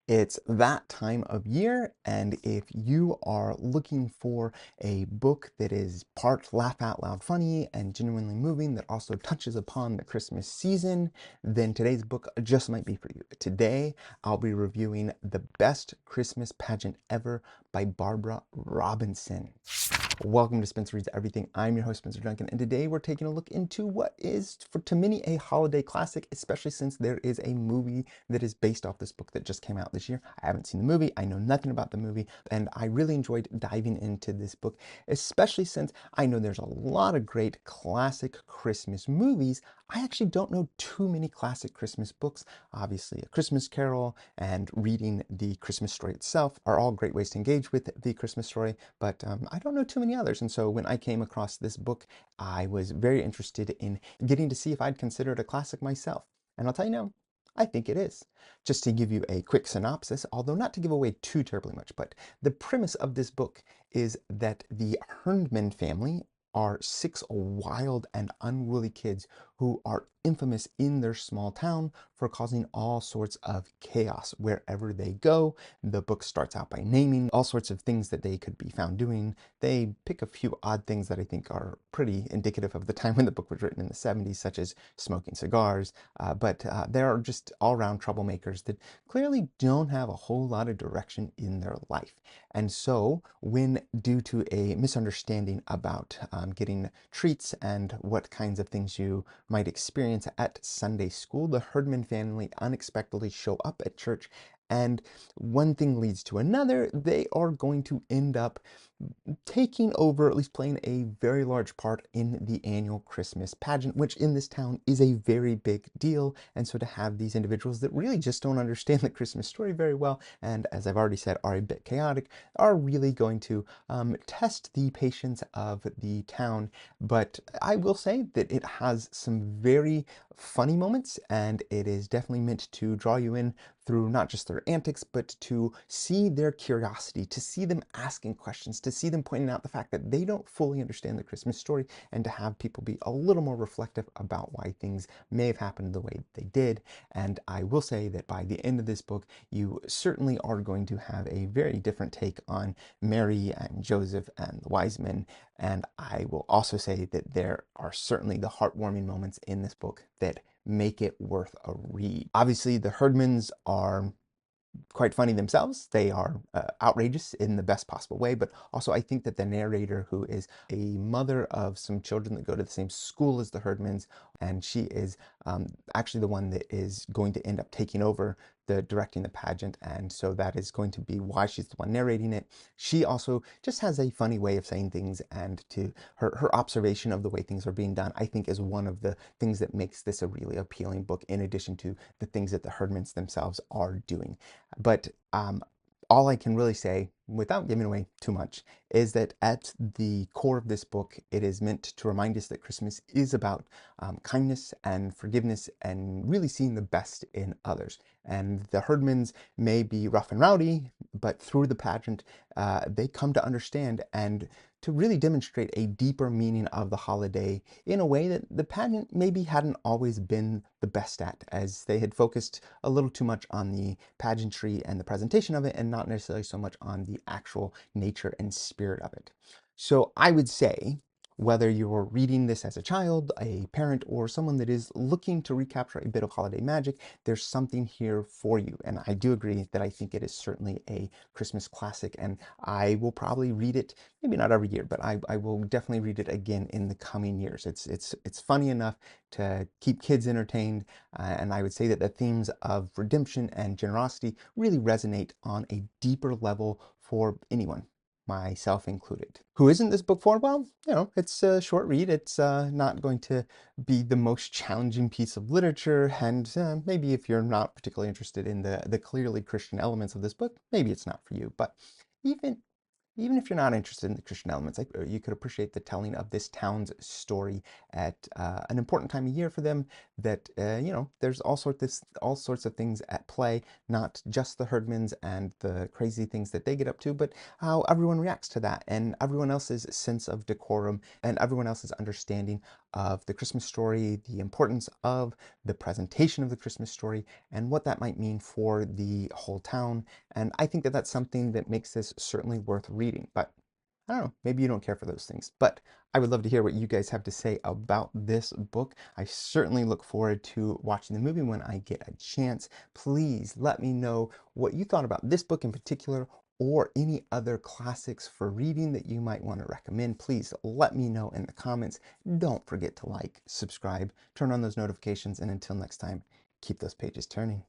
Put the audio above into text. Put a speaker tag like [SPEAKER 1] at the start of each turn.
[SPEAKER 1] It's that time of year, and if you are looking for a book that is part laugh out loud funny and genuinely moving that also touches upon the Christmas season, then today's book just might be for you. Today, I'll be reviewing The Best Christmas Pageant Ever by Barbara Robinson. Welcome to Spencer Reads Everything. I'm your host, Spencer Duncan, and today we're taking a look into what is, to many, a holiday classic, especially since there is a movie that is based off this book that just came out this year. I haven't seen the movie, I know nothing about the movie, and I really enjoyed diving into this book, especially since I know there's a lot of great classic Christmas movies. I actually don't know too many classic Christmas books. Obviously, A Christmas Carol and reading the Christmas story itself are all great ways to engage with the Christmas story, but I don't know too many others. And so when I came across this book, I was very interested in getting to see if I'd consider it a classic myself. And I'll tell you now, I think it is. Just to give you a quick synopsis, although not to give away too terribly much, but the premise of this book is that the Herdman family are 6 wild and unruly kids who are infamous in their small town for causing all sorts of chaos wherever they go. The book starts out by naming all sorts of things that they could be found doing. They pick a few odd things that I think are pretty indicative of the time when the book was written in the 70s, such as smoking cigars, but there are just all-around troublemakers that clearly don't have a whole lot of direction in their life. And so when, due to a misunderstanding about getting treats and what kinds of things you might experience at Sunday school, the Herdman family unexpectedly show up at church, and one thing leads to another. They are going to end up taking over, at least playing a very large part in the annual Christmas pageant, which in this town is a very big deal. And so to have these individuals that really just don't understand the Christmas story very well, and as I've already said, are a bit chaotic, are really going to test the patience of the town. But I will say that it has some very funny moments, and it is definitely meant to draw you in through not just their antics, but to see their curiosity, to see them asking questions, to see them pointing out the fact that they don't fully understand the Christmas story, and to have people be a little more reflective about why things may have happened the way they did. And I will say that by the end of this book, you certainly are going to have a very different take on Mary and Joseph and the wise men. And I will also say that there are certainly the heartwarming moments in this book that make it worth a read. Obviously, the Herdmans are quite funny themselves. They are outrageous in the best possible way, but also I think that the narrator, who is a mother of some children that go to the same school as the Herdmans, and she is actually the one that is going to end up taking over the directing the pageant, and so that is going to be why she's the one narrating it. She also just has a funny way of saying things, and to her observation of the way things are being done, I think, is one of the things that makes this a really appealing book, in addition to the things that the Herdmans themselves are doing. But all I can really say, without giving away too much, is that at the core of this book, it is meant to remind us that Christmas is about kindness and forgiveness and really seeing the best in others. And the Herdmans may be rough and rowdy, but through the pageant, they come to understand and to really demonstrate a deeper meaning of the holiday in a way that the pageant maybe hadn't always been the best at, as they had focused a little too much on the pageantry and the presentation of it, and not necessarily so much on the actual nature and spirit of it. So I would say, whether you're reading this as a child, a parent, or someone that is looking to recapture a bit of holiday magic, there's something here for you. And I do agree that I think it is certainly a Christmas classic, and I will probably read it, maybe not every year, but I will definitely read it again in the coming years. It's funny enough to keep kids entertained, and I would say that the themes of redemption and generosity really resonate on a deeper level for anyone, myself included. Who isn't this book for? Well, it's a short read. It's not going to be the most challenging piece of literature, and maybe if you're not particularly interested in the clearly Christian elements of this book, maybe it's not for you. But even even if you're not interested in the Christian elements, you could appreciate the telling of this town's story at an important time of year for them. That there's all sorts of things at play, not just the Herdmans and the crazy things that they get up to, but how everyone reacts to that, and everyone else's sense of decorum, and everyone else's understanding of the Christmas story, the importance of the presentation of the Christmas story, and what that might mean for the whole town. And I think that that's something that makes this certainly worth reading. But I don't know, maybe you don't care for those things. But I would love to hear what you guys have to say about this book. I certainly look forward to watching the movie when I get a chance. Please let me know what you thought about this book in particular, or any other classics for reading that you might want to recommend. Please let me know in the comments. Don't forget to like, subscribe, turn on those notifications, and until next time, keep those pages turning.